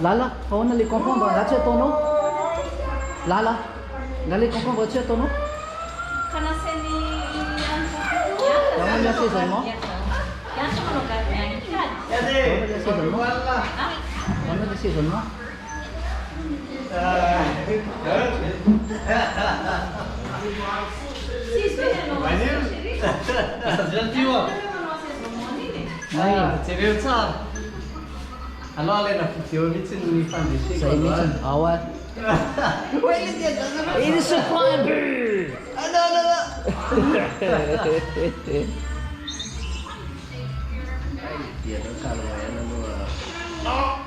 Lala, on a les concombre, là tu as ton nom. Lala, là les concombre, tu as ton nom. Karena seni Kamu lihat seasonnya? yang semua katanya kan. Kamu lihat seasonnya? Kamu lihat seasonnya? Sì, sveglia non va Nah, Allora Lena, effettivamente non mi fanno saya ini awal. Ini subscriber. Ada. Dia tuh kalau ya nama.